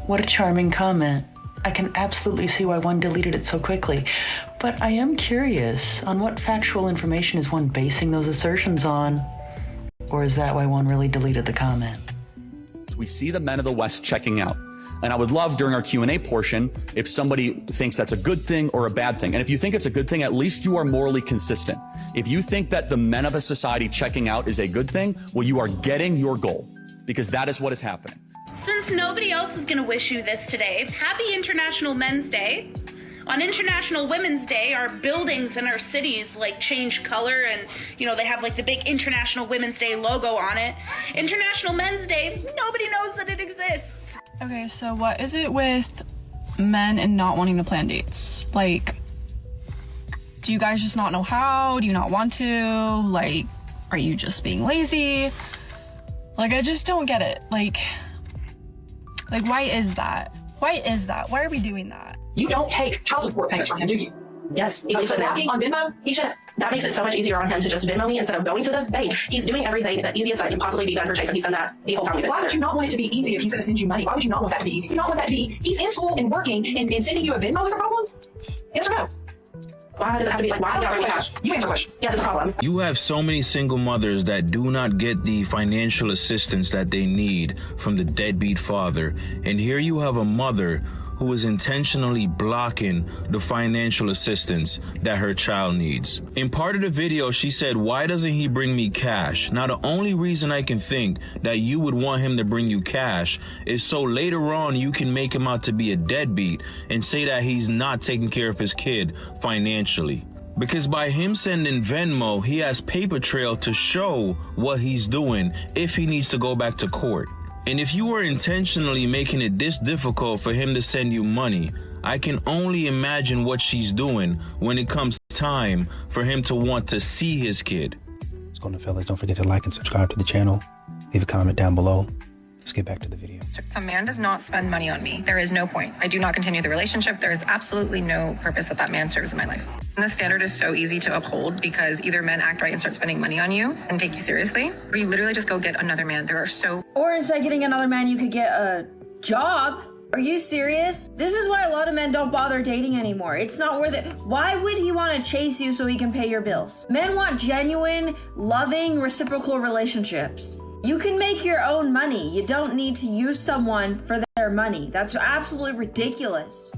What a charming comment. I can absolutely see why one deleted it so quickly. But I am curious, on what factual information is one basing those assertions on? Or is that why one really deleted the comment? We see the men of the West checking out. And I would love during our Q&A portion, if somebody thinks that's a good thing or a bad thing. And if you think it's a good thing, at least you are morally consistent. If you think that the men of a society checking out is a good thing, well, you are getting your goal, because that is what is happening. Since nobody else is going to wish you this today, happy International Men's Day. On International Women's Day, our buildings in our cities like change color and, they have like the big International Women's Day logo on it. International Men's Day, nobody knows that it exists. Okay, so what is it with men and not wanting to plan dates? Like, do you guys just not know how? Do you not want to? Like, are you just being lazy? Like, I just don't get it. Like, why is that? Why is that? Why are we doing that? You don't take child support payments from him, do you? Yes. He should walking on Venmo. He should. That makes it so much easier on him to just Venmo me instead of going to the bank. He's doing everything the easiest that can possibly be done for Chase, and he's done that the whole time. Why would you not want it to be easy if he's going to send you money? Why would you not want that to be easy? You not want that to be, he's in school and working, and sending you a Venmo is a problem? Yes or no? Why does it have to be like, why? You answer questions. Yes, it's a problem. You have so many single mothers that do not get the financial assistance that they need from the deadbeat father. And here you have a mother who is intentionally blocking the financial assistance that her child needs. In part of the video, she said, "Why doesn't he bring me cash?" Now, the only reason I can think that you would want him to bring you cash is so later on you can make him out to be a deadbeat and say that he's not taking care of his kid financially. Because by him sending Venmo, he has paper trail to show what he's doing if he needs to go back to court. And if you are intentionally making it this difficult for him to send you money, I can only imagine what she's doing when it comes time for him to want to see his kid. What's going on, fellas? Don't forget to like and subscribe to the channel. Leave a comment down below. Let's get back to the video. If a man does not spend money on me, there is no point. I do not continue the relationship. There is absolutely no purpose that man serves in my life. And the standard is so easy to uphold because either men act right and start spending money on you and take you seriously, or you literally just go get another man. Or instead of getting another man, you could get a job. Are you serious? This is why a lot of men don't bother dating anymore. It's not worth it. Why would he want to chase you so he can pay your bills? Men want genuine, loving, reciprocal relationships. You can make your own money. You don't need to use someone for their money. That's absolutely ridiculous.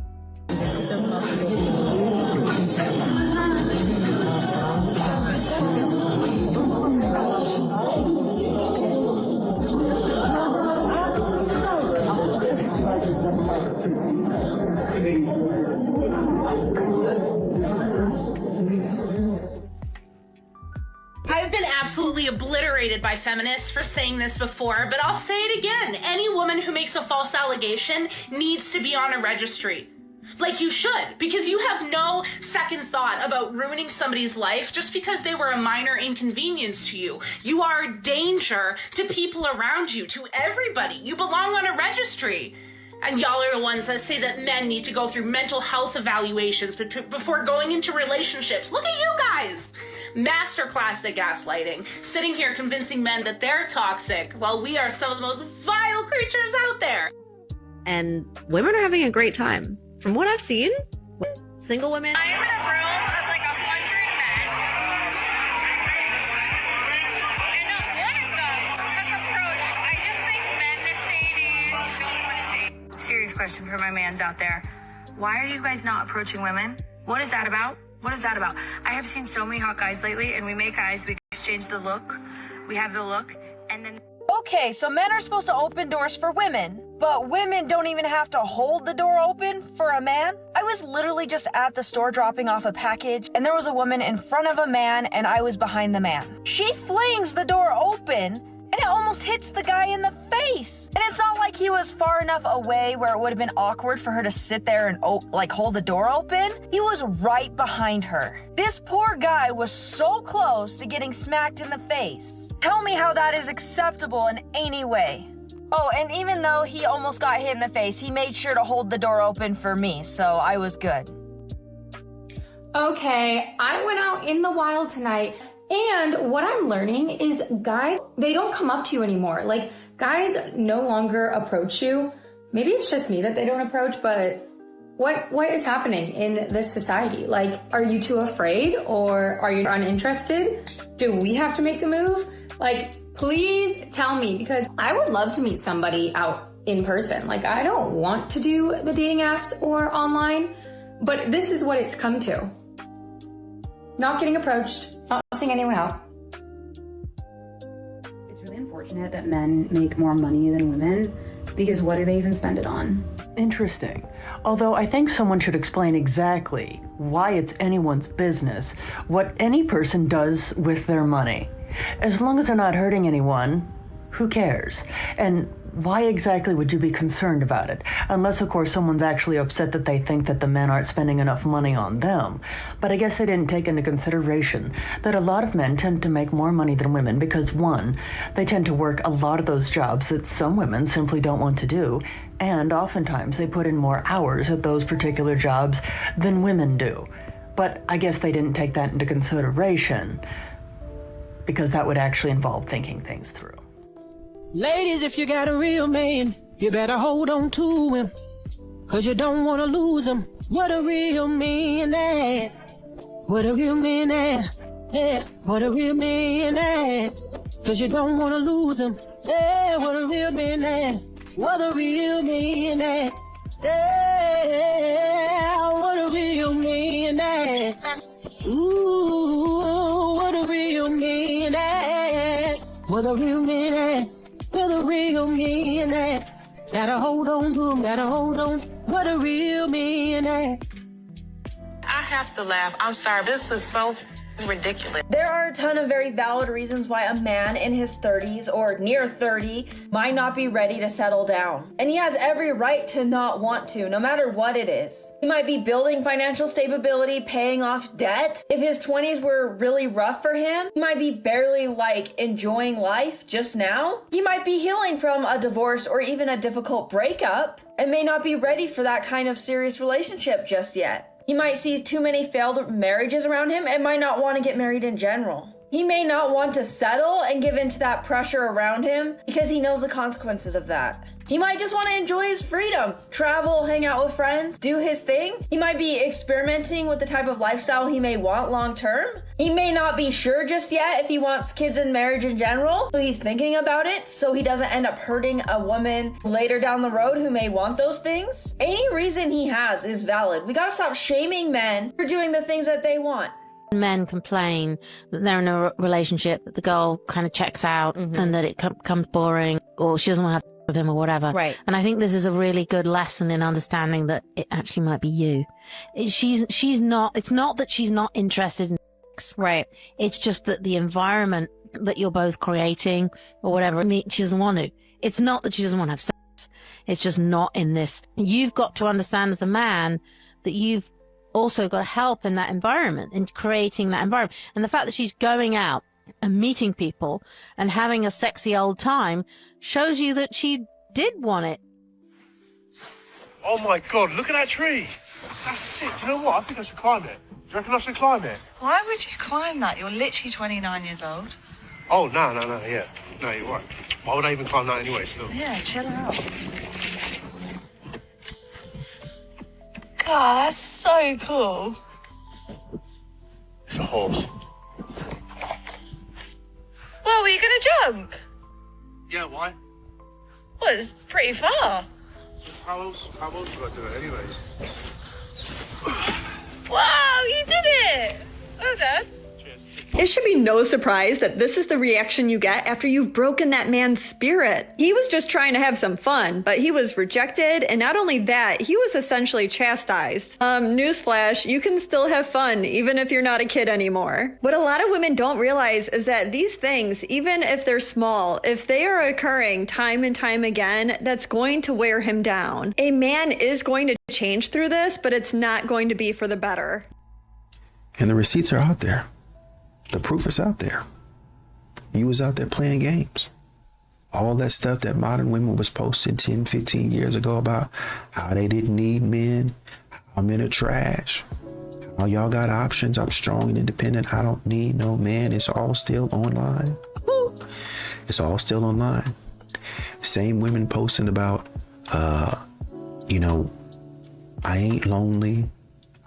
I've been absolutely obliterated by feminists for saying this before, but I'll say it again. Any woman who makes a false allegation needs to be on a registry. Like you should, because you have no second thought about ruining somebody's life just because they were a minor inconvenience to you. You are a danger to people around you, to everybody. You belong on a registry. And y'all are the ones that say that men need to go through mental health evaluations before going into relationships. Look at you guys! Masterclass at gaslighting, sitting here convincing men that they're toxic while we are some of the most vile creatures out there. And women are having a great time. From what I've seen, single women. I am in a room of like 100 men, and one of them has approached. I just think men this day and age don't want to date. Serious question for my mans out there. Why are you guys not approaching women? What is that about? What is that about? I have seen so many hot guys lately, and we make eyes, we exchange the look, we have the look, and then... Okay, so men are supposed to open doors for women, but women don't even have to hold the door open for a man? I was literally just at the store dropping off a package, and there was a woman in front of a man, and I was behind the man. She flings the door open, and it almost hits the guy in the face. And it's not like he was far enough away where it would have been awkward for her to sit there and hold the door open. He was right behind her. This poor guy was so close to getting smacked in the face. Tell me how that is acceptable in any way. Oh, and even though he almost got hit in the face, he made sure to hold the door open for me, so I was good. Okay, I went out in the wild tonight, and what I'm learning is guys, they don't come up to you anymore. Like, guys no longer approach you maybe it's just me that they don't approach, but what is happening in this society? Like, are you too afraid or are you uninterested? Do we have to make the move? Like, please tell me, because I would love to meet somebody out in person. Like, I don't want to do the dating app or online, but this is what it's come to. Not getting approached, not seeing anyone out. It's really unfortunate that men make more money than women, because what do they even spend it on? Interesting. Although I think someone should explain exactly why it's anyone's business what any person does with their money. As long as they're not hurting anyone, who cares? And why exactly would you be concerned about it? Unless, of course, someone's actually upset that they think that the men aren't spending enough money on them. But I guess they didn't take into consideration that a lot of men tend to make more money than women because, one, they tend to work a lot of those jobs that some women simply don't want to do, and oftentimes they put in more hours at those particular jobs than women do. But I guess they didn't take that into consideration because that would actually involve thinking things through. Ladies, if you got a real man, you better hold on to him, 'cause you don't want to lose him. What a real man at. What a real man at. Yeah, what a real man at. 'Cause you don't want to lose him. Yeah, what a real man at. What a real man at. Yeah, what a real man at. Ooh, what a real man at. What a real man at. What a real man at. Gotta hold on to him, gotta hold on. What a real man at. I have to laugh. I'm sorry. This is so ridiculous. There are a ton of very valid reasons why a man in his 30s or near 30 might not be ready to settle down. And he has every right to not want to, no matter what it is. He might be building financial stability, paying off debt. If his 20s were really rough for him, he might be barely enjoying life just now. He might be healing from a divorce or even a difficult breakup and may not be ready for that kind of serious relationship just yet. He might see too many failed marriages around him and might not want to get married in general. He may not want to settle and give in to that pressure around him because he knows the consequences of that. He might just want to enjoy his freedom, travel, hang out with friends, do his thing. He might be experimenting with the type of lifestyle he may want long term. He may not be sure just yet if he wants kids and marriage in general, so he's thinking about it so he doesn't end up hurting a woman later down the road who may want those things. Any reason he has is valid. We gotta stop shaming men for doing the things that they want. Men complain that they're in a relationship, that the girl kind of checks out and that it becomes boring or she doesn't want to have with him or whatever. Right. And I think this is a really good lesson in understanding that it actually might be you. She's not, it's not that she's not interested in sex. Right. It's just that the environment that you're both creating or whatever, she doesn't want to. It's not that she doesn't want to have sex. It's just not in this. You've got to understand as a man that you've also got help in that environment, in creating that environment. And the fact that she's going out and meeting people and having a sexy old time shows you that she did want it. Oh my God, look at that tree. That's sick. Do you know what? I think I should climb it. Do you reckon I should climb it? Why would you climb that? You're literally 29 years old. Oh, no, yeah. No, you're right. Why would I even climb that anyway, still? Yeah, chill out. God, that's so cool. It's a horse. Well, were you going to jump? Yeah, why? Well, it's pretty far. How else would I do it anyway? Wow, you did it! Well done. It should be no surprise that this is the reaction you get after you've broken that man's spirit. He was just trying to have some fun, but he was rejected, and not only that, he was essentially chastised. Newsflash, you can still have fun even if you're not a kid anymore. What a lot of women don't realize is that these things, even if they're small, if they are occurring time and time again, that's going to wear him down. A man is going to change through this, but it's not going to be for the better. And the receipts are out there. The proof is out there. You was out there playing games. All that stuff that Modern Women was posted 10, 15 years ago about how they didn't need men, how men are trash, how y'all got options, I'm strong and independent, I don't need no man. It's all still online. It's all still online. Same women posting about You know, I ain't lonely.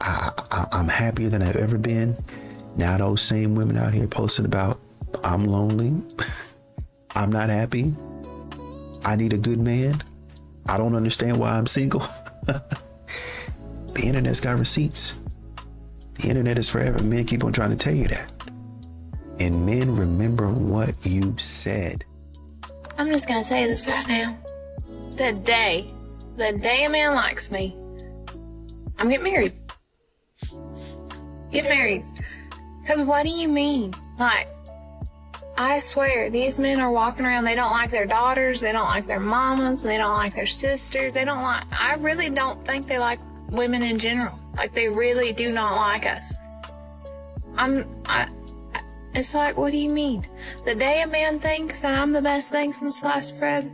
I'm happier than I've ever been. Now those same women out here posting about I'm lonely. I'm not happy. I need a good man. I don't understand why I'm single. The internet's got receipts. The internet is forever. Men keep on trying to tell you that. And men, remember what you said. I'm just gonna say this right now. The day a man likes me, I'm getting married. Get married. Because what do you mean? Like, I swear, these men are walking around, they don't like their daughters, they don't like their mamas, they don't like their sisters, I really don't think they like women in general. Like, they really do not like us. It's like, what do you mean? The day a man thinks that I'm the best thing since sliced bread,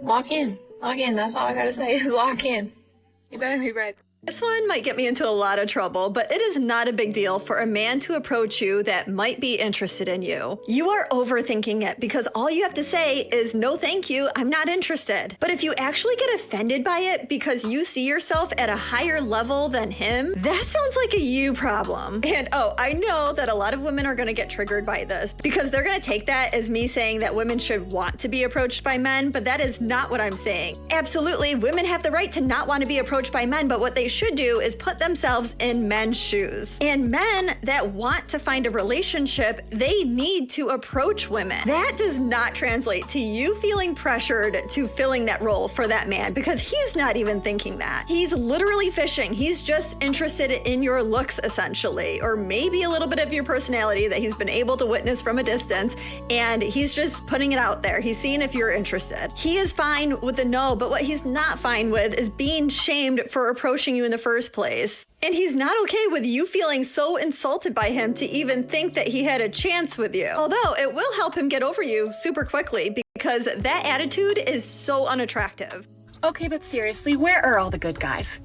lock in. Lock in. That's all I gotta say is lock in. You better be ready. This one might get me into a lot of trouble, but it is not a big deal for a man to approach you that might be interested in you. You are overthinking it because all you have to say is, no thank you, I'm not interested. But if you actually get offended by it because you see yourself at a higher level than him, that sounds like a you problem. And I know that a lot of women are gonna get triggered by this because they're gonna take that as me saying that women should want to be approached by men, but that is not what I'm saying. Absolutely, women have the right to not want to be approached by men, but what they should do is put themselves in men's shoes. And men that want to find a relationship, they need to approach women. That does not translate to you feeling pressured to filling that role for that man because he's not even thinking that. He's literally fishing. He's just interested in your looks, essentially, or maybe a little bit of your personality that he's been able to witness from a distance, and he's just putting it out there. He's seeing if you're interested. He is fine with the no, but what he's not fine with is being shamed for approaching you in the first place. And he's not okay with you feeling so insulted by him to even think that he had a chance with you. Although it will help him get over you super quickly because that attitude is so unattractive. Okay, but seriously, where are all the good guys?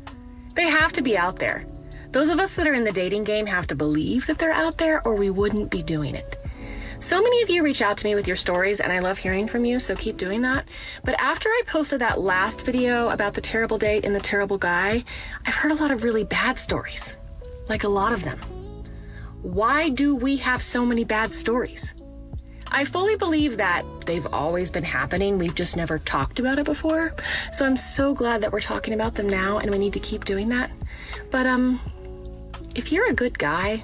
They have to be out there. Those of us that are in the dating game have to believe that they're out there or we wouldn't be doing it. So many of you reach out to me with your stories and I love hearing from you, so keep doing that. But after I posted that last video about the terrible date and the terrible guy, I've heard a lot of really bad stories. Like a lot of them. Why do we have so many bad stories? I fully believe that they've always been happening, we've just never talked about it before. So I'm so glad that we're talking about them now and we need to keep doing that. But if you're a good guy,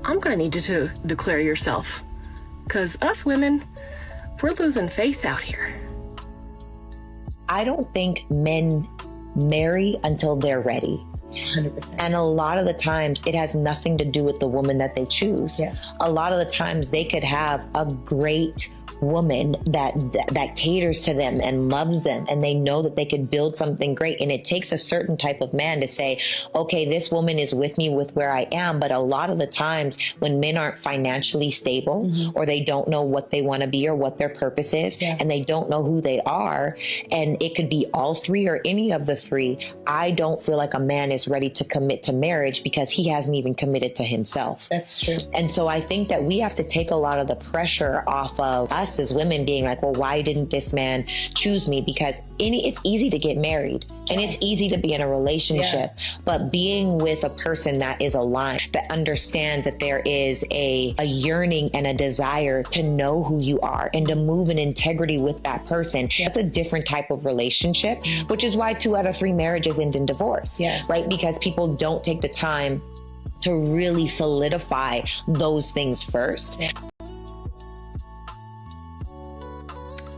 I'm gonna need you to declare yourself. Because us women, we're losing faith out here. I don't think men marry until they're ready. 100%. And a lot of the times it has nothing to do with the woman that they choose. Yeah. A lot of the times they could have a great woman that caters to them and loves them, and they know that they could build something great. And it takes a certain type of man to say, okay, this woman is with me with where I am. But a lot of the times when men aren't financially stable, or they don't know what they want to be or what their purpose is, and they don't know who they are, and it could be all three or any of the three, I don't feel like a man is ready to commit to marriage because he hasn't even committed to himself. That's true. And so I think that we have to take a lot of the pressure off of us as women being like, well, why didn't this man choose me? Because it's easy to get married and it's easy to be in a relationship, but being with a person that is aligned, that understands that there is a yearning and a desire to know who you are and to move in integrity with that person, that's a different type of relationship, which is why 2 out of 3 marriages end in divorce, right? Because people don't take the time to really solidify those things first.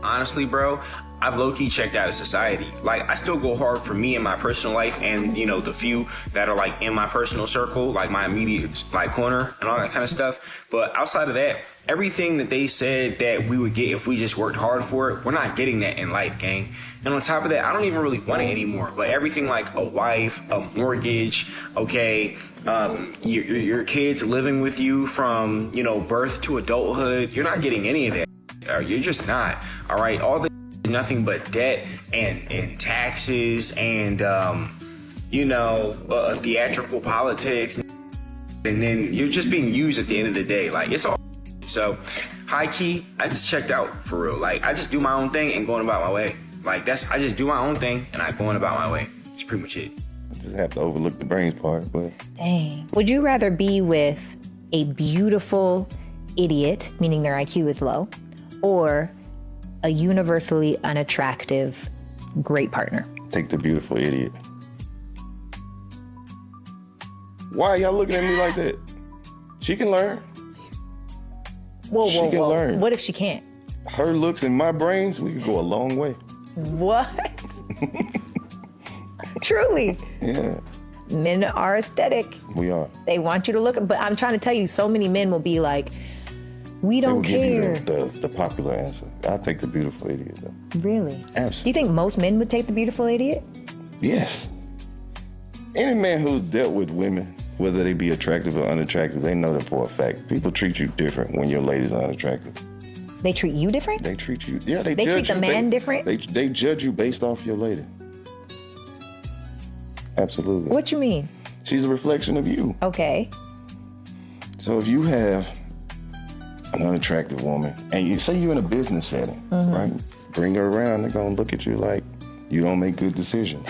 Honestly, bro, I've low-key checked out of society. Like, I still go hard for me in my personal life and, you know, the few that are, like, in my personal circle, like my immediate, like, corner and all that kind of stuff. But outside of that, everything that they said that we would get if we just worked hard for it, we're not getting that in life, gang. And on top of that, I don't even really want it anymore. But everything like a wife, a mortgage, okay, your kids living with you from, you know, birth to adulthood, you're not getting any of that. You're just not, all right? All the nothing but debt and taxes and, you know, theatrical politics. And then you're just being used at the end of the day. Like, it's all. So high key, I just checked out for real. Like, I just do my own thing and going about my way. Like, I just do my own thing and I going about my way. That's pretty much it. I just have to overlook the brains part, but. Dang. Would you rather be with a beautiful idiot, meaning their IQ is low, or a universally unattractive, great partner? Take the beautiful idiot. Why are y'all looking at me like that? She can learn. Whoa. Learn. What if she can't? Her looks and my brains, we could go a long way. What? Truly. Yeah. Men are aesthetic. We are. They want you to look, but I'm trying to tell you, so many men will be like, we don't care. Give you the popular answer. I'll take the beautiful idiot, though. Really? Absolutely. Do you think most men would take the beautiful idiot? Yes. Any man who's dealt with women, whether they be attractive or unattractive, they know that for a fact. People treat you different when your lady's unattractive. They treat you different? They treat you, yeah, they treat judge the you. man different? They judge you based off your lady. Absolutely. What you mean? She's a reflection of you. Okay. So if you have an unattractive woman, and you say you're in a business setting, right? Bring her around, they're gonna look at you like you don't make good decisions.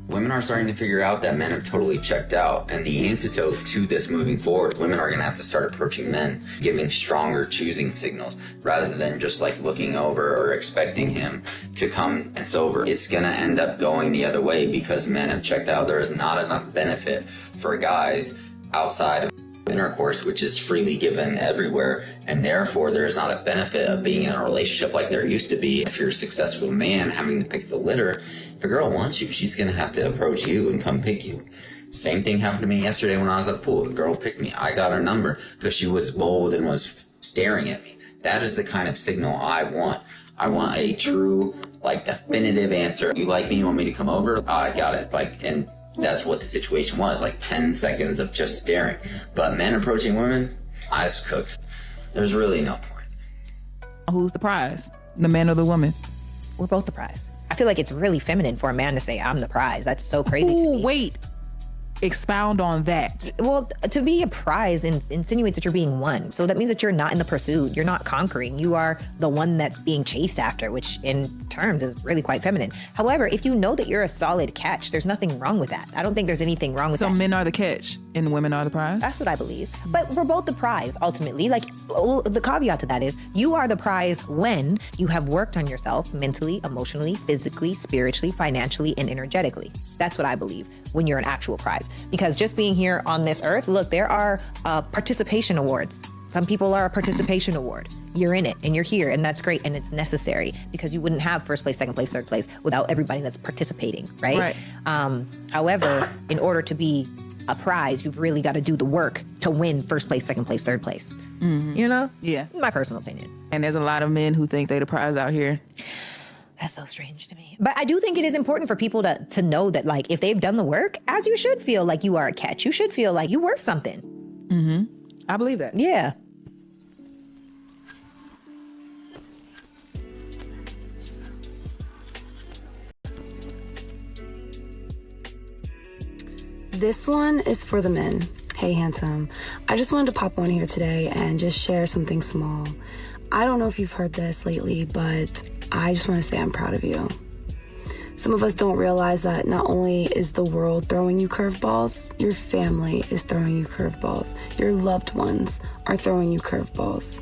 Women are starting to figure out that men have totally checked out, and the antidote to this moving forward, women are going to have to start approaching men, giving stronger choosing signals, rather than just like looking over or expecting him to come. It's over. It's going to end up going the other way because men have checked out. There is not enough benefit for guys outside of intercourse, which is freely given everywhere, and therefore there's not a benefit of being in a relationship like there used to be. If you're a successful man having to pick the litter, if a girl wants you, she's gonna have to approach you and come pick you. Same thing happened to me yesterday when I was at the pool. The girl picked me. I got her number because she was bold and was staring at me. That is the kind of signal I want. I want a true, like, definitive answer. You like me? You want me to come over? I got it. Like, and that's what the situation was, like 10 seconds of just staring. But men approaching women, eyes cooked. There's really no point. Who's the prize? The man or the woman? We're both the prize. I feel like it's really feminine for a man to say, I'm the prize. That's so crazy to me. Wait. Expound on that. Well, to be a prize insinuates that you're being won. So that means that you're not in the pursuit. You're not conquering. You are the one that's being chased after, which in terms is really quite feminine. However, if you know that you're a solid catch, there's nothing wrong with that. I don't think there's anything wrong with that. So men are the catch and women are the prize? That's what I believe. But we're both the prize, ultimately. Like, the caveat to that is you are the prize when you have worked on yourself mentally, emotionally, physically, spiritually, financially, and energetically. That's what I believe when you're an actual prize. Because just being here on this earth, look, there are participation awards. Some people are a participation award. You're in it and you're here, and that's great, and it's necessary because you wouldn't have first place, second place, third place without everybody that's participating, right? However, in order to be a prize, you've really got to do the work to win first place, second place, third place. You know? Yeah. My personal opinion. And there's a lot of men who think they're the prize out here. That's so strange to me. But I do think it is important for people to know that, like, if they've done the work, as you should feel like you are a catch. You should feel like you're worth something. I believe that. Yeah. This one is for the men. Hey, handsome. I just wanted to pop on here today and just share something small. I don't know if you've heard this lately, but I just want to say I'm proud of you. Some of us don't realize that not only is the world throwing you curveballs, your family is throwing you curveballs. Your loved ones are throwing you curveballs.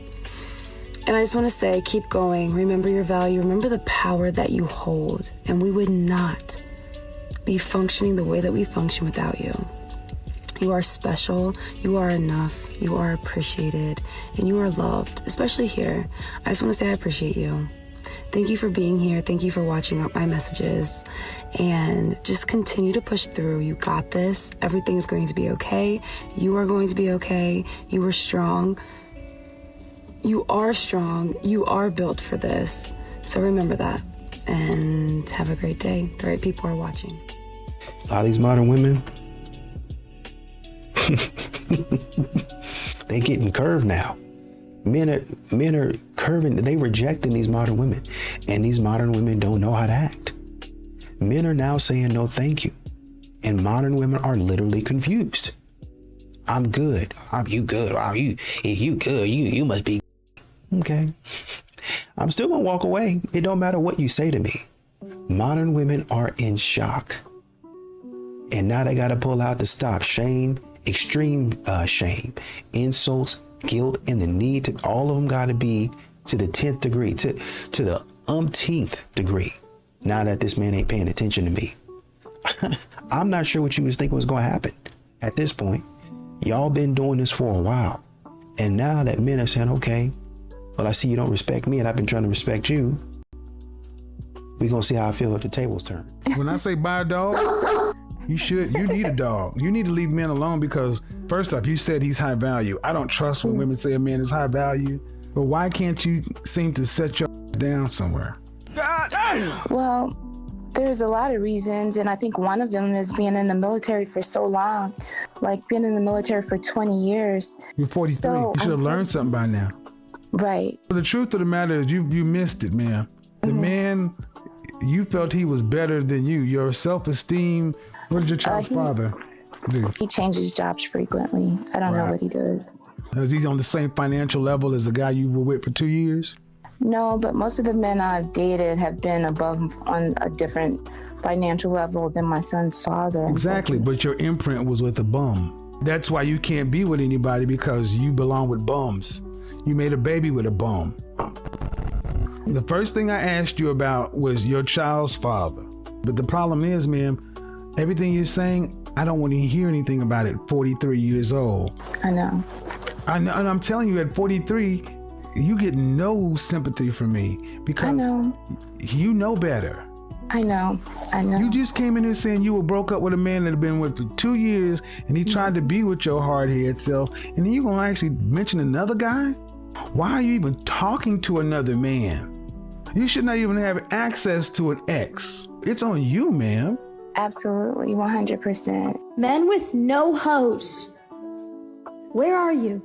And I just want to say, keep going. Remember your value. Remember the power that you hold. And we would not be functioning the way that we function without you. You are special, you are enough, you are appreciated, and you are loved, especially here. I just want to say I appreciate you. Thank you for being here. Thank you for watching up my messages, and just continue to push through. You got this. Everything is going to be okay. You are going to be okay. You are strong. You are strong. You are built for this. So remember that, and have a great day. The right people are watching. A lot of these modern women, they getting curved now. Men are curving, they rejecting these modern women, and these modern women don't know how to act. Men are now saying no thank you, and modern women are literally confused. I'm good. You good. You good. You must be Okay. I'm still gonna walk away. It don't matter what you say to me. Modern women are in shock. And now they gotta pull out the stop. Shame, extreme shame, insults, guilt, and the need to, all of them gotta be to the 10th degree, to the umpteenth degree. Now that this man ain't paying attention to me. I'm not sure what you was thinking was gonna happen at this point. Y'all been doing this for a while. And now that men are saying, okay, well, I see you don't respect me and I've been trying to respect you. We're gonna see how I feel if the tables turn. When I say buy a dog, you need a dog. You need to leave men alone because first off, you said he's high value. I don't trust when women say a man is high value, but why can't you seem to set your down somewhere? Well, there's a lot of reasons, and I think one of them is being in the military for so long, like being in the military for 20 years. You're 43. So, you should have learned something by now. Right. The truth of the matter is you missed it, man. The man, you felt he was better than you. Your self-esteem. What did your child's father do? He changes jobs frequently. I don't know what he does. Is he on the same financial level as the guy you were with for 2 years? No, but most of the men I've dated have been above on a different financial level than my son's father. Exactly, but your imprint was with a bum. That's why you can't be with anybody because you belong with bums. You made a baby with a bum. The first thing I asked you about was your child's father. But the problem is, ma'am, everything you're saying, I don't want to hear anything about it 43 years old. I know. And I'm telling you, at 43, you get no sympathy from me because you know better. I know. You just came in here saying you were broke up with a man that had been with for 2 years and he tried to be with your hard-headed self, and then you're going to actually mention another guy? Why are you even talking to another man? You should not even have access to an ex. It's on you, ma'am. Absolutely, 100%. Men with no hose. Where are you?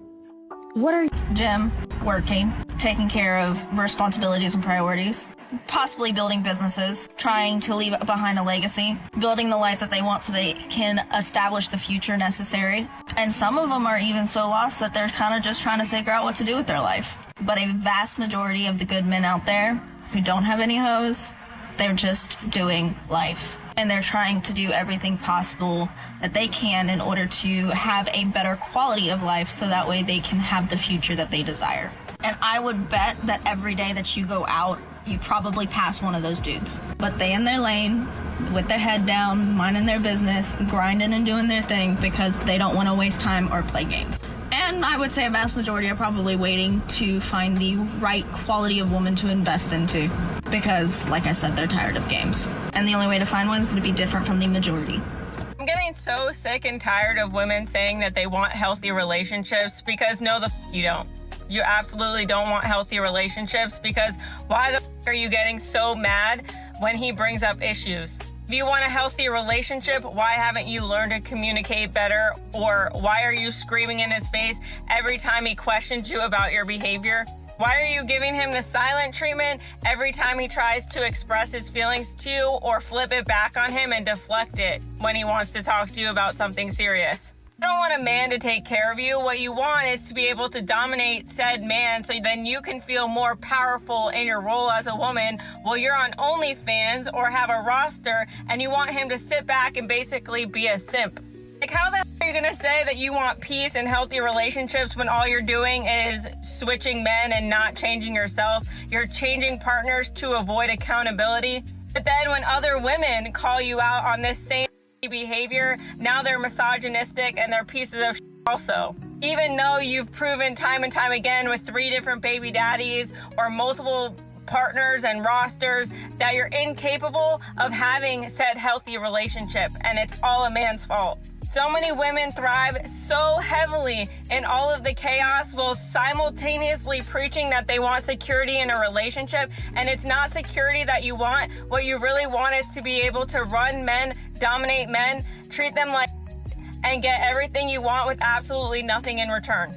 What are you? Gym, working, taking care of responsibilities and priorities, possibly building businesses, trying to leave behind a legacy, building the life that they want so they can establish the future necessary. And some of them are even so lost that they're kind of just trying to figure out what to do with their life. But a vast majority of the good men out there who don't have any hoes, they're just doing life. And they're trying to do everything possible that they can in order to have a better quality of life so that way they can have the future that they desire. And I would bet that every day that you go out, you probably pass one of those dudes. But they in their lane, with their head down, minding their business, grinding and doing their thing because they don't want to waste time or play games. And I would say a vast majority are probably waiting to find the right quality of woman to invest into because, like I said, they're tired of games. And the only way to find one is to be different from the majority. I'm getting so sick and tired of women saying that they want healthy relationships because no, you don't. You absolutely don't want healthy relationships because why the are you getting so mad when he brings up issues? If you want a healthy relationship, why haven't you learned to communicate better? Or why are you screaming in his face every time he questions you about your behavior? Why are you giving him the silent treatment every time he tries to express his feelings to you or flip it back on him and deflect it when he wants to talk to you about something serious? You don't want a man to take care of you. What you want is to be able to dominate said man so then you can feel more powerful in your role as a woman while you're on OnlyFans or have a roster and you want him to sit back and basically be a simp. Like, how the hell are you gonna say that you want peace and healthy relationships when all you're doing is switching men and not changing yourself? You're changing partners to avoid accountability. But then when other women call you out on this same behavior, now they're misogynistic and they're pieces of shit also. Even though you've proven time and time again with 3 different baby daddies or multiple partners and rosters that you're incapable of having said healthy relationship, and it's all a man's fault. So many women thrive so heavily in all of the chaos while simultaneously preaching that they want security in a relationship, and it's not security that you want. What you really want is to be able to run men, dominate men, treat them like and get everything you want with absolutely nothing in return.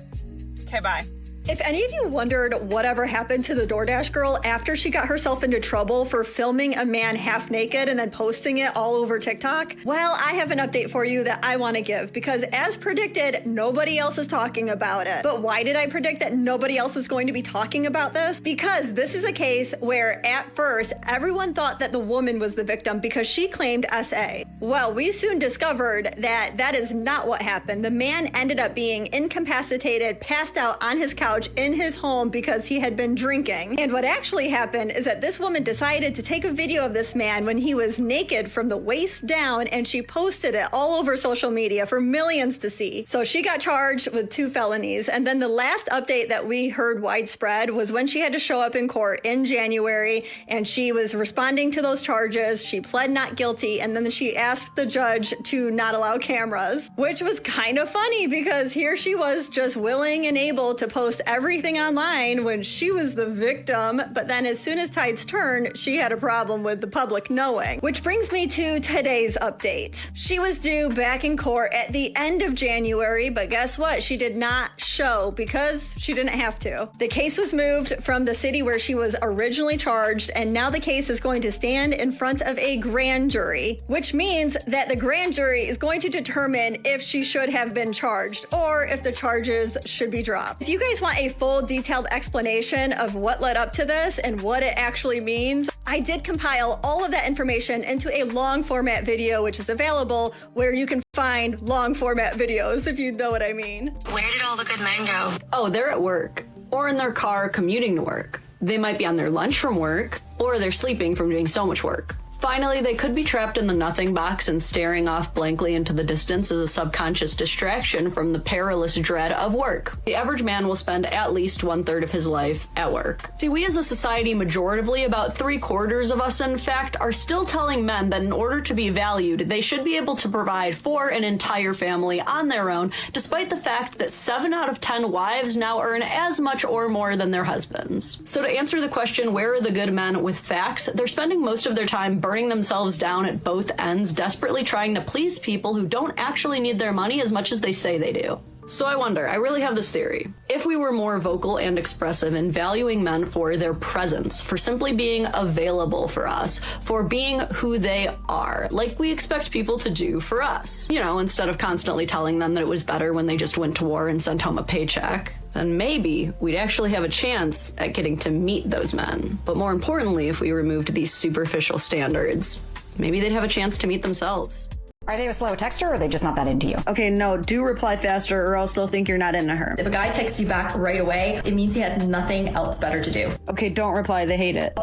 Okay, bye. If any of you wondered whatever happened to the DoorDash girl after she got herself into trouble for filming a man half naked and then posting it all over TikTok, well, I have an update for you that I want to give because as predicted, nobody else is talking about it. But why did I predict that nobody else was going to be talking about this? Because this is a case where at first, everyone thought that the woman was the victim because she claimed SA. Well, we soon discovered that that is not what happened. The man ended up being incapacitated, passed out on his couch in his home because he had been drinking. And what actually happened is that this woman decided to take a video of this man when he was naked from the waist down, and she posted it all over social media for millions to see. So she got charged with 2 felonies. And then the last update that we heard widespread was when she had to show up in court in January, and she was responding to those charges. She pled not guilty, and then she asked the judge to not allow cameras, which was kind of funny because here she was just willing and able to post everything online when she was the victim, but then as soon as tides turned, she had a problem with the public knowing. Which brings me to today's update. She was due back in court at the end of January, but guess what? She did not show because she didn't have to. The case was moved from the city where she was originally charged, and now the case is going to stand in front of a grand jury, which means that the grand jury is going to determine if she should have been charged or if the charges should be dropped. If you guys want a full detailed explanation of what led up to this and what it actually means, I did compile all of that information into a long format video, which is available where you can find long format videos, if you know what I mean. Where did all the good men go? Oh, they're at work or in their car commuting to work. They might be on their lunch from work or they're sleeping from doing so much work. Finally, they could be trapped in the nothing box and staring off blankly into the distance as a subconscious distraction from the perilous dread of work. The average man will spend at least 1/3 of his life at work. See, we as a society, majoritively, about 3/4 of us, in fact, are still telling men that in order to be valued, they should be able to provide for an entire family on their own, despite the fact that 7 out of 10 wives now earn as much or more than their husbands. So to answer the question, where are the good men with facts, they're spending most of their time burning themselves down at both ends, desperately trying to please people who don't actually need their money as much as they say they do. So I wonder, I really have this theory. If we were more vocal and expressive in valuing men for their presence, for simply being available for us, for being who they are, like we expect people to do for us, you know, instead of constantly telling them that it was better when they just went to war and sent home a paycheck, then maybe we'd actually have a chance at getting to meet those men. But more importantly, if we removed these superficial standards, maybe they'd have a chance to meet themselves. Are they a slow texter or are they just not that into you? Okay, no, do reply faster or else they'll think you're not into her. If a guy texts you back right away, it means he has nothing else better to do. Okay, don't reply, they hate it.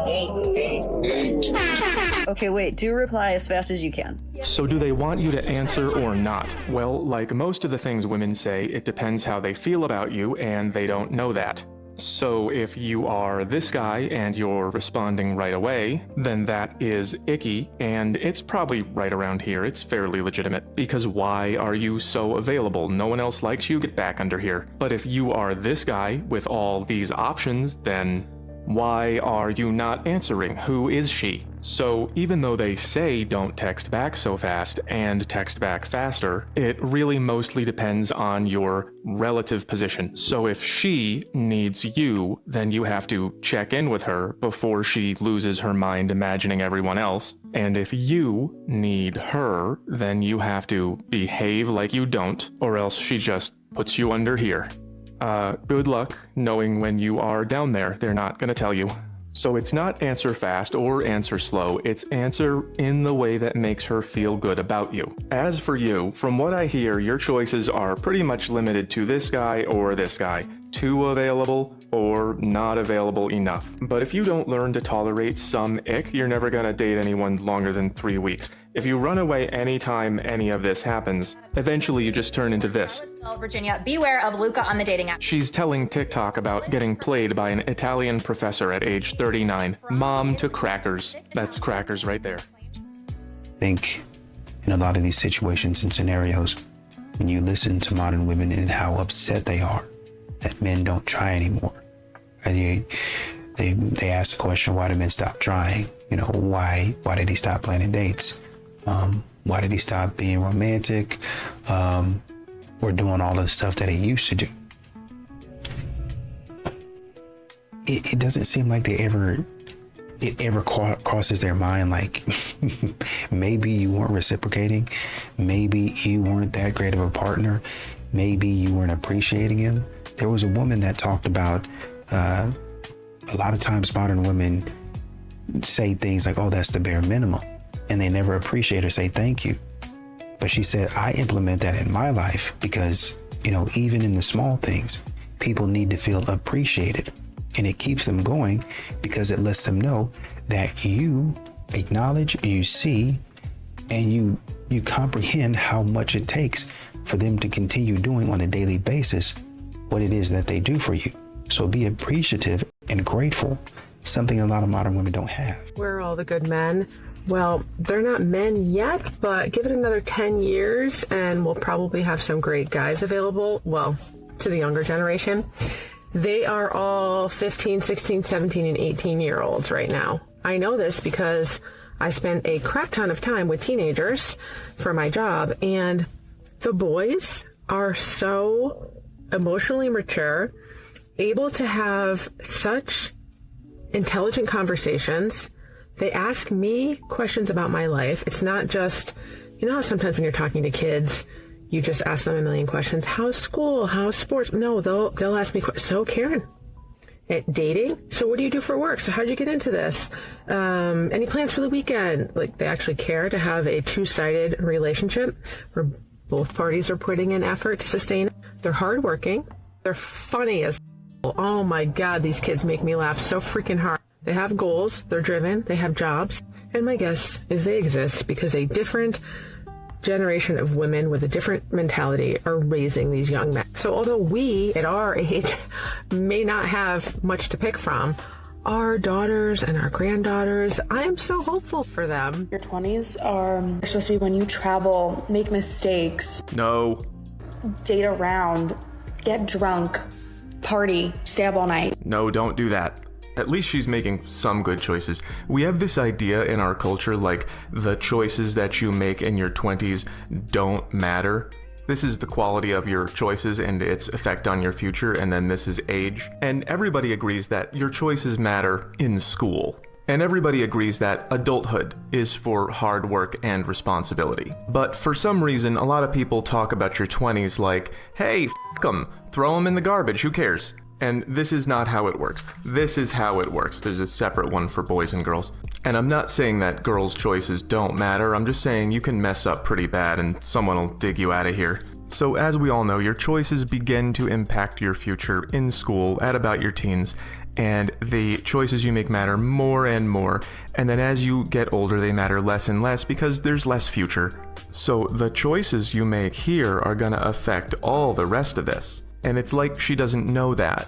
Okay, wait, do reply as fast as you can. So do they want you to answer or not? Well, like most of the things women say, it depends how they feel about you, and they don't know that. So if you are this guy and you're responding right away, then that is icky, and it's probably right around here. It's fairly legitimate. Because why are you so available? No one else likes you, get back under here. But if you are this guy with all these options, then why are you not answering? Who is she? So even though they say don't text back so fast and text back faster, it really mostly depends on your relative position. So if she needs you, then you have to check in with her before she loses her mind imagining everyone else. And if you need her, then you have to behave like you don't, or else she just puts you under here. Good luck knowing when you are down there. They're not gonna tell you. So it's not answer fast or answer slow, it's answer in the way that makes her feel good about you. As for you, from what I hear, your choices are pretty much limited to this guy or this guy. Too available or not available enough. But if you don't learn to tolerate some ick, you're never gonna date anyone longer than 3 weeks. If you run away anytime any of this happens, eventually you just turn into this. Virginia, beware of Luca on the dating app. She's telling TikTok about getting played by an Italian professor at age 39. Mom to crackers. That's crackers right there. I think in a lot of these situations and scenarios, when you listen to modern women and how upset they are that men don't try anymore, they ask the question, why do men stop trying? You know, why did he stop planning dates? Why did he stop being romantic or doing all of the stuff that he used to do? it doesn't seem like it ever crosses their mind, like maybe you weren't reciprocating, maybe you weren't that great of a partner, maybe you weren't appreciating him. There was a woman that talked about a lot of times modern women say things like, oh, that's the bare minimum, and they never appreciate or say thank you. But she said, I implement that in my life because, you know, even in the small things, people need to feel appreciated. And it keeps them going because it lets them know that you acknowledge, you see, and you comprehend how much it takes for them to continue doing on a daily basis what it is that they do for you. So be appreciative and grateful, something a lot of modern women don't have. Where are all the good men? Well, they're not men yet, but give it another 10 years and we'll probably have some great guys available, well, to the younger generation. They are all 15, 16, 17, and 18-year-olds right now. I know this because I spent a crap ton of time with teenagers for my job, and the boys are so emotionally mature, able to have such intelligent conversations. They ask me questions about my life. It's not just, you know how sometimes when you're talking to kids, you just ask them a million questions. How's school? How's sports? No, they'll ask me, so Karen, dating? So what do you do for work? So how'd you get into this? Any plans for the weekend? Like, they actually care to have a two-sided relationship where both parties are putting in effort to sustain it. They're hardworking. They're funny as oh my God, these kids make me laugh so freaking hard. They have goals, they're driven, they have jobs, and my guess is they exist because a different generation of women with a different mentality are raising these young men. So although we at our age may not have much to pick from, our daughters and our granddaughters, I am so hopeful for them. Your 20s are supposed to be when you travel, make mistakes, No. date around, get drunk, party, stay up all night. No, don't do that. At least she's making some good choices. We have this idea in our culture like the choices that you make in your 20s don't matter. This is the quality of your choices and its effect on your future, and then this is age. And everybody agrees that your choices matter in school. And everybody agrees that adulthood is for hard work and responsibility. But for some reason, a lot of people talk about your 20s like, hey, f*** them, throw them in the garbage, who cares? And this is not how it works. This is how it works. There's a separate one for boys and girls. And I'm not saying that girls' choices don't matter. I'm just saying you can mess up pretty bad and someone will dig you out of here. So as we all know, your choices begin to impact your future in school at about your teens. And the choices you make matter more and more. And then as you get older, they matter less and less because there's less future. So the choices you make here are gonna affect all the rest of this. And it's like she doesn't know that.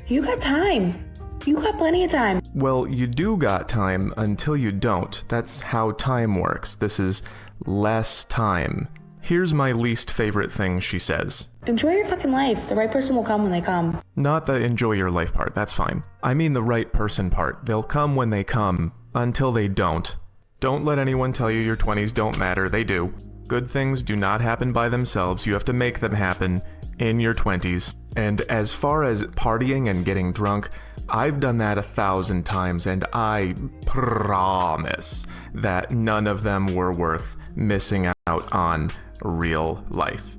You got time. You got plenty of time. Well, you do got time until you don't. That's how time works. This is less time. Here's my least favorite thing she says. Enjoy your fucking life. The right person will come when they come. Not the enjoy your life part, that's fine. I mean the right person part. They'll come when they come, until they don't. Don't let anyone tell you your 20s don't matter, they do. Good things do not happen by themselves, you have to make them happen in your 20s. And as far as partying and getting drunk, I've done that 1,000 times, and I promise that none of them were worth missing out on real life.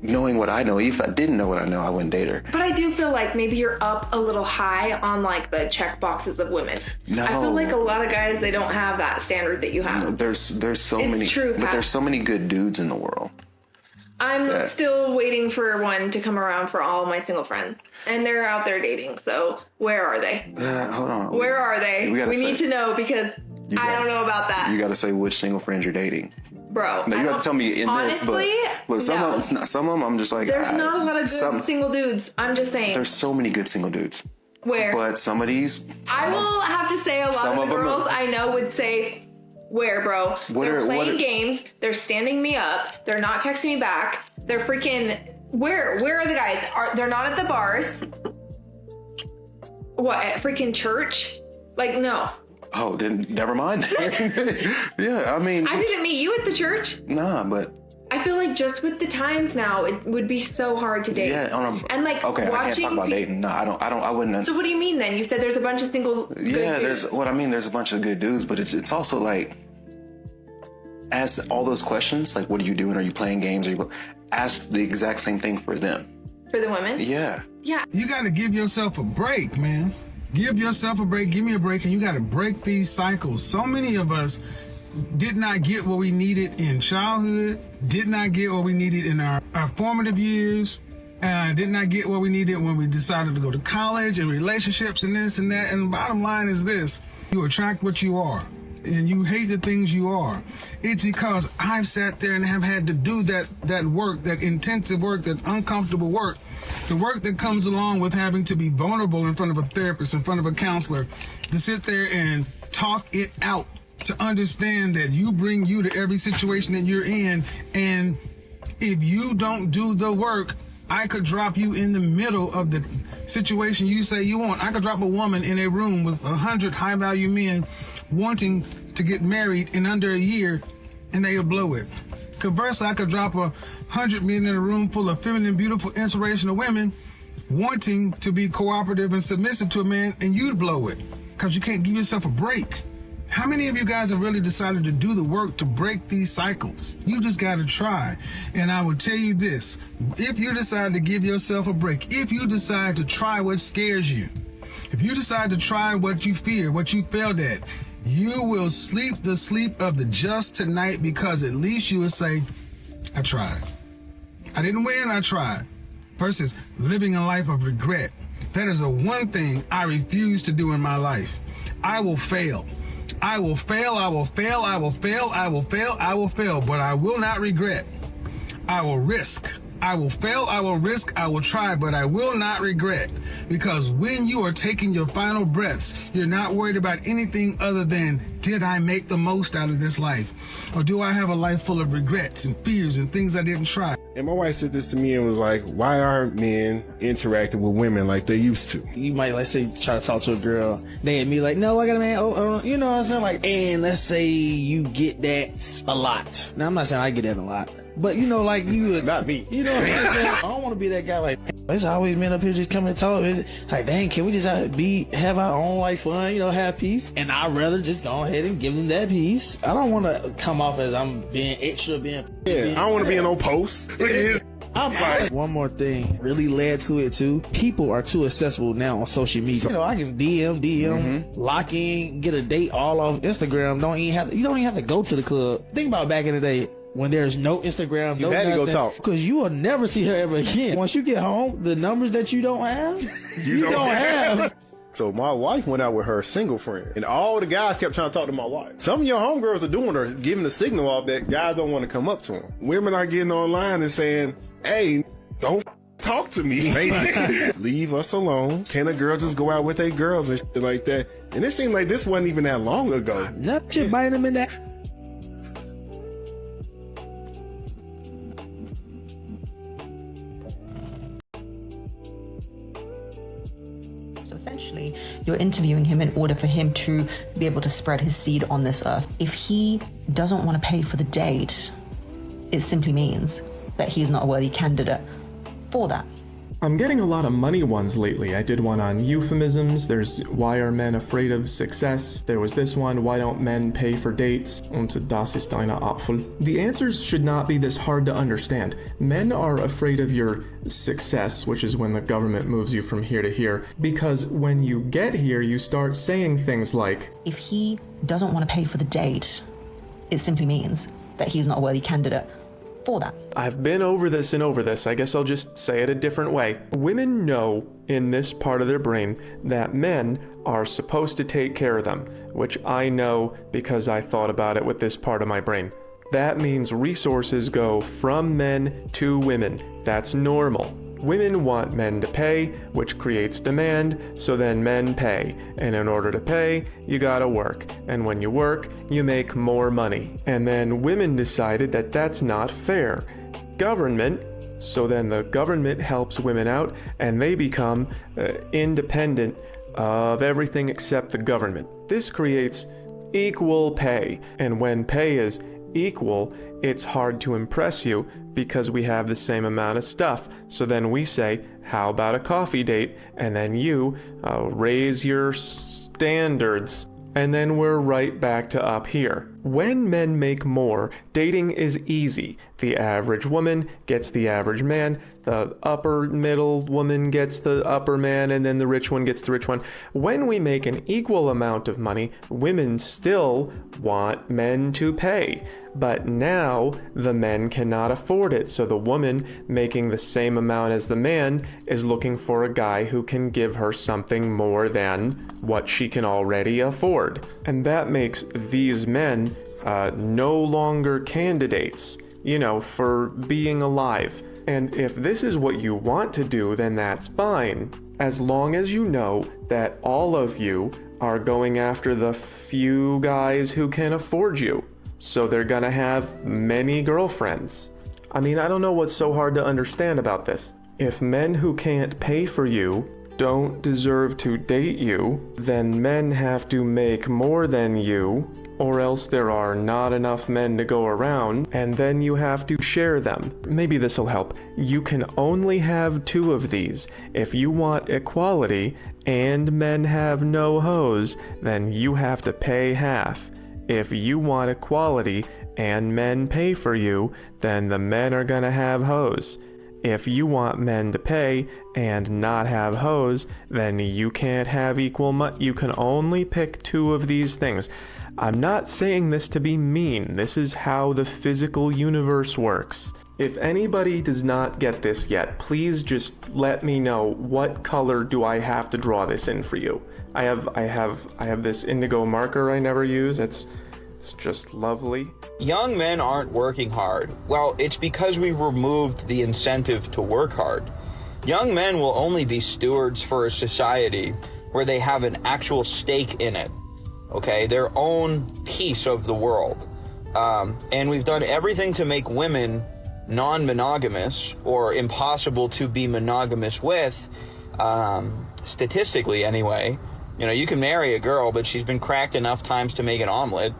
Knowing what I know, if I didn't know what I know, I wouldn't date her. But I do feel like maybe you're up a little high on like the check boxes of women. No. I feel like a lot of guys, they don't have that standard that you have. No, there's so It's many, true, but Pat. there's so many good dudes in the world. I'm still waiting for one to come around for all my single friends. And they're out there dating, so where are they? Hold on. Where are they? We need to know because I don't know about that. You got to say which single friends you're dating. Bro. Now you have to tell me in honestly, this, but some no. of them, some of them, I'm just like. There's not a lot of good single dudes. I'm just saying. There's so many good single dudes. Where? But some of these. I will have to say a lot some of the of them girls are- I know would say, where, bro? They're playing games. They're standing me up. They're not texting me back. They're freaking. Where are the guys? They're not at the bars. What, at freaking church? Like, no. Oh, then never mind. Yeah, I mean. I didn't meet you at the church. Nah, but I feel like just with the times now, it would be so hard to date. Yeah, and like okay, I can't watching. talk about dating. No, I wouldn't. So what do you mean then? You said there's a bunch of single. Good There's dudes. what I mean. There's a bunch of good dudes, but it's also like, ask all those questions. Like, what are you doing? Are you playing games? Ask the exact same thing for them. For the women. Yeah. Yeah. You got to give yourself a break, man. Give yourself a break. Give me a break, and you got to break these cycles. So many of us did not get what we needed in childhood, did not get what we needed in our formative years, did not get what we needed when we decided to go to college and relationships and this and that. And the bottom line is this: you attract what you are, and you hate the things you are. It's because I've sat there and have had to do that work, that intensive work, that uncomfortable work, the work that comes along with having to be vulnerable in front of a therapist, in front of a counselor, to sit there and talk it out, to understand that you bring you to every situation that you're in, and if you don't do the work, I could drop you in the middle of the situation you say you want. I could drop a woman in a room with 100 high-value men wanting to get married in under a year, and they'll blow it. Conversely, I could drop 100 men in a room full of feminine, beautiful, inspirational women wanting to be cooperative and submissive to a man, and you'd blow it because you can't give yourself a break. How many of you guys have really decided to do the work to break these cycles? You just got to try. And I will tell you this: if you decide to give yourself a break, if you decide to try what scares you, if you decide to try what you fear, what you failed at, you will sleep the sleep of the just tonight, because at least you will say, I tried. I didn't win, I tried. Versus living a life of regret. That is the one thing I refuse to do in my life. I will fail. I will fail, I will fail, I will fail, I will fail, I will fail, but I will not regret. I will risk. I will fail, I will risk, I will try, but I will not regret. Because when you are taking your final breaths, you're not worried about anything other than, did I make the most out of this life? Or do I have a life full of regrets and fears and things I didn't try? And my wife said this to me and was like, why aren't men interacting with women like they used to? You might, let's say, try to talk to a girl. They and me like, no, I got a man. You know what I'm saying? Like, and let's say you get that a lot. Now, I'm not saying I get that a lot. But, you know, like you... Not me. You know what I'm saying? I don't want to be that guy like, there's always men up here just coming and talk. It's like, dang, can we just have our own like fun, you know, have peace? And I'd rather just go ahead and give them that peace. I don't want to come off as I'm being extra, I don't want to be in no post. One more thing really led to it too. People are too accessible now on social media. You know, I can DM, lock in, get a date all off Instagram. You don't even have to go to the club. Think about back in the day when there's no Instagram, you had to go talk, because you will never see her ever again. Once you get home, the numbers that you don't have, you don't have. So my wife went out with her single friend, and all the guys kept trying to talk to my wife. Some of your homegirls are doing her, giving the signal off that guys don't want to come up to them. Women are getting online and saying, hey, don't talk to me. Leave us alone. Can a girl just go out with their girls and shit like that? And it seemed like this wasn't even that long ago. Not just biting them in that. Essentially, you're interviewing him in order for him to be able to spread his seed on this earth. If he doesn't want to pay for the date, it simply means that he's not a worthy candidate for that. I'm getting a lot of money ones lately. I did one on euphemisms. There's why are men afraid of success? There was this one, why don't men pay for dates? Und das ist eine Apfel. The answers should not be this hard to understand. Men are afraid of your success, which is when the government moves you from here to here, because when you get here, you start saying things like, if he doesn't want to pay for the date, it simply means that he's not a worthy candidate for that. I've been over this and over this. I guess I'll just say it a different way. Women know in this part of their brain that men are supposed to take care of them, which I know because I thought about it with this part of my brain. That means resources go from men to women. That's normal. Women want men to pay, which creates demand, so then men pay. And in order to pay, you gotta work. And when you work, you make more money. And then women decided that that's not fair. Government, so then the government helps women out, and they become independent of everything except the government. This creates equal pay. And when pay is equal, it's hard to impress you because we have the same amount of stuff. So then we say, how about a coffee date? And then you raise your standards. And then we're right back to up here. When men make more, dating is easy. The average woman gets the average man, the upper middle woman gets the upper man, and then the rich one gets the rich one. When we make an equal amount of money, women still want men to pay. But now the men cannot afford it, so the woman making the same amount as the man is looking for a guy who can give her something more than what she can already afford. And that makes these men no longer candidates, for being alive. And if this is what you want to do, then that's fine, as long as you know that all of you are going after the few guys who can afford you. So they're gonna have many girlfriends. I mean, I don't know what's so hard to understand about this. If men who can't pay for you don't deserve to date you, then men have to make more than you, or else there are not enough men to go around, and then you have to share them. Maybe this'll help. You can only have 2 of these. If you want equality and men have no hoes, then you have to pay half. If you want equality and men pay for you, then the men are gonna have hoes. If you want men to pay and not have hoes, then you can't have equal you can only pick 2 of these things. I'm not saying this to be mean. This is how the physical universe works. If anybody does not get this yet, please just let me know what color do I have to draw this in for you. I have this indigo marker I never use. It's just lovely. Young men aren't working hard. Well, it's because we've removed the incentive to work hard. Young men will only be stewards for a society where they have an actual stake in it. Okay, their own piece of the world. And we've done everything to make women non-monogamous or impossible to be monogamous with, statistically anyway. You can marry a girl, but she's been cracked enough times to make an omelet.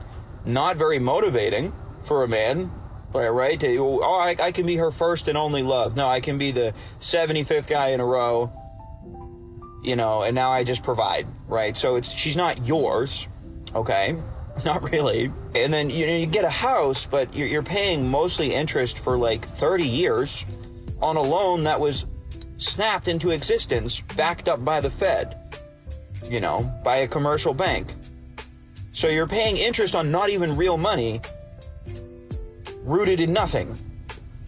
Not very motivating for a man, right? I can be her first and only love. No, I can be the 75th guy in a row, and now I just provide, right? So she's not yours. Okay, not really. And then you get a house, but you're paying mostly interest for like 30 years on a loan that was snapped into existence, backed up by the Fed, by a commercial bank. So you're paying interest on not even real money, rooted in nothing,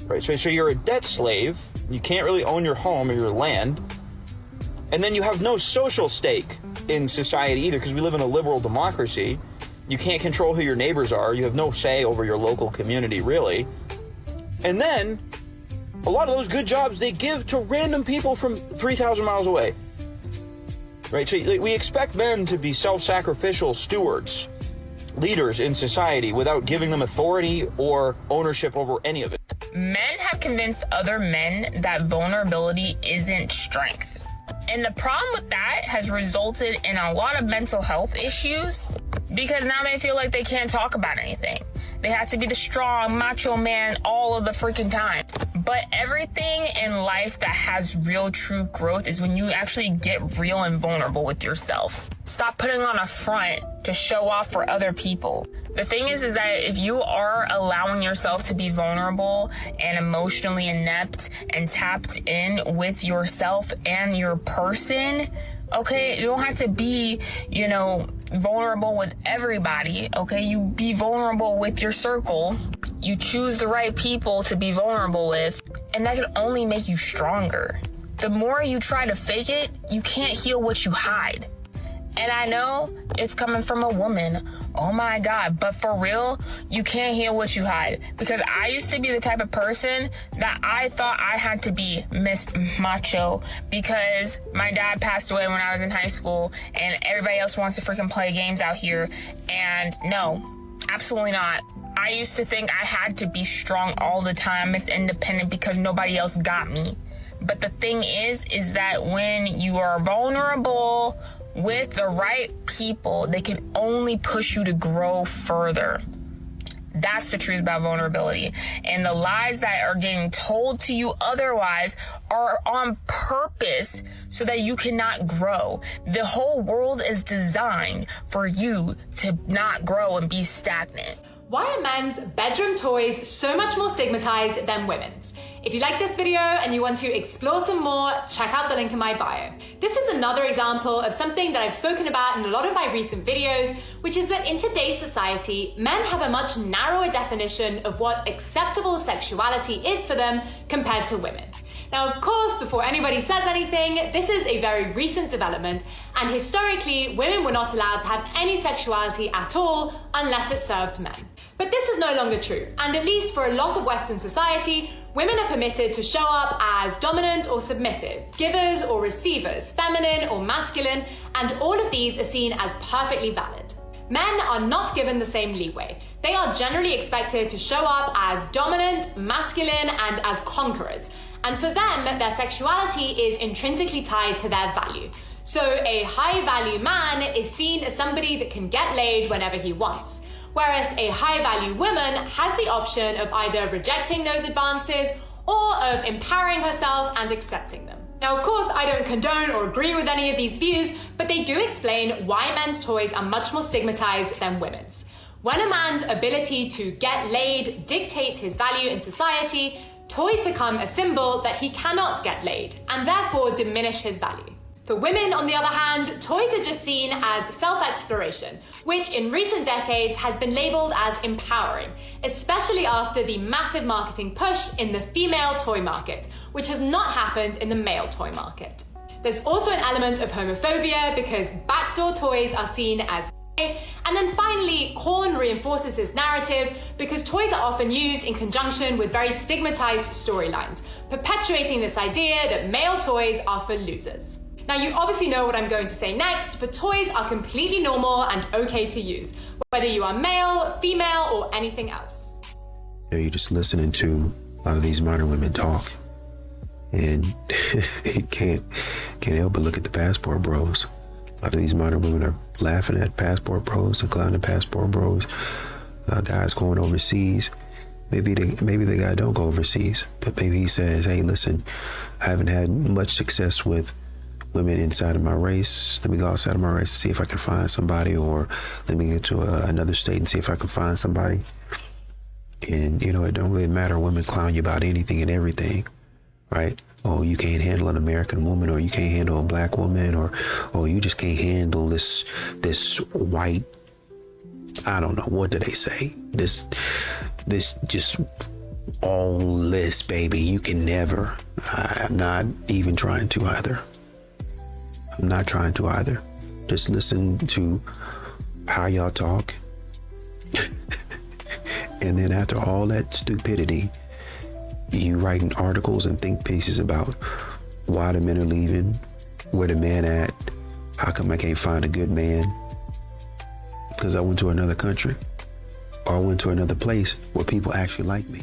right? So you're a debt slave. You can't really own your home or your land. And then you have no social stake in society either, because we live in a liberal democracy. You can't control who your neighbors are. You have no say over your local community, really. And then a lot of those good jobs they give to random people from 3,000 miles away. Right? So we expect men to be self-sacrificial stewards, leaders in society without giving them authority or ownership over any of it. Men have convinced other men that vulnerability isn't strength. And the problem with that has resulted in a lot of mental health issues because now they feel like they can't talk about anything. They have to be the strong, macho man all of the freaking time. But everything in life that has real, true growth is when you actually get real and vulnerable with yourself. Stop putting on a front to show off for other people. The thing is that if you are allowing yourself to be vulnerable and emotionally inept and tapped in with yourself and your person, okay, you don't have to be, vulnerable with everybody, okay? You be vulnerable with your circle. You choose the right people to be vulnerable with, and that can only make you stronger. The more you try to fake it, you can't heal what you hide. And I know it's coming from a woman. Oh my God. But for real, you can't heal what you hide. Because I used to be the type of person that I thought I had to be Miss Macho because my dad passed away when I was in high school and everybody else wants to freaking play games out here. And no, absolutely not. I used to think I had to be strong all the time, Miss Independent, because nobody else got me. But the thing is that when you are vulnerable with the right people, they can only push you to grow further. That's the truth about vulnerability. And the lies that are getting told to you otherwise are on purpose so that you cannot grow. The whole world is designed for you to not grow and be stagnant. Why are men's bedroom toys so much more stigmatized than women's? If you like this video and you want to explore some more, check out the link in my bio. This is another example of something that I've spoken about in a lot of my recent videos, which is that in today's society, men have a much narrower definition of what acceptable sexuality is for them compared to women. Now, of course, before anybody says anything, this is a very recent development, and historically, women were not allowed to have any sexuality at all unless it served men. But this is no longer true, and at least for a lot of Western society, women are permitted to show up as dominant or submissive, givers or receivers, feminine or masculine, and all of these are seen as perfectly valid. Men are not given the same leeway. They are generally expected to show up as dominant, masculine, and as conquerors. And for them, their sexuality is intrinsically tied to their value. So a high-value man is seen as somebody that can get laid whenever he wants, whereas a high-value woman has the option of either rejecting those advances or of empowering herself and accepting them. Now, of course, I don't condone or agree with any of these views, but they do explain why men's toys are much more stigmatized than women's. When a man's ability to get laid dictates his value in society, toys become a symbol that he cannot get laid, and therefore diminish his value. For women, on the other hand, toys are just seen as self-exploration, which in recent decades has been labeled as empowering, especially after the massive marketing push in the female toy market, which has not happened in the male toy market. There's also an element of homophobia because backdoor toys are seen as gay, and then finally, Korn reinforces this narrative because toys are often used in conjunction with very stigmatized storylines, perpetuating this idea that male toys are for losers. Now, you obviously know what I'm going to say next, but toys are completely normal and okay to use, whether you are male, female, or anything else. You're just listening to a lot of these modern women talk, and you can't help but look at the passport bros. A lot of these modern women are laughing at passport bros and clowning passport bros. Guys going overseas. Maybe the guy don't go overseas, but maybe he says, hey, listen, I haven't had much success with women inside of my race. Let me go outside of my race and see if I can find somebody, or let me get to another state and see if I can find somebody. And, you know, it don't really matter. Women clown you about anything and everything, right? Oh, you can't handle an American woman, or you can't handle a black woman, or oh, you just can't handle this white, I don't know, what do they say? This just all this, baby. You can never. I'm not even trying to either. I'm not trying to either. Just listen to how y'all talk. And then after all that stupidity, you writing articles and think pieces about why the men are leaving, where the man at, how come I can't find a good man? Because I went to another country, or I went to another place where people actually like me.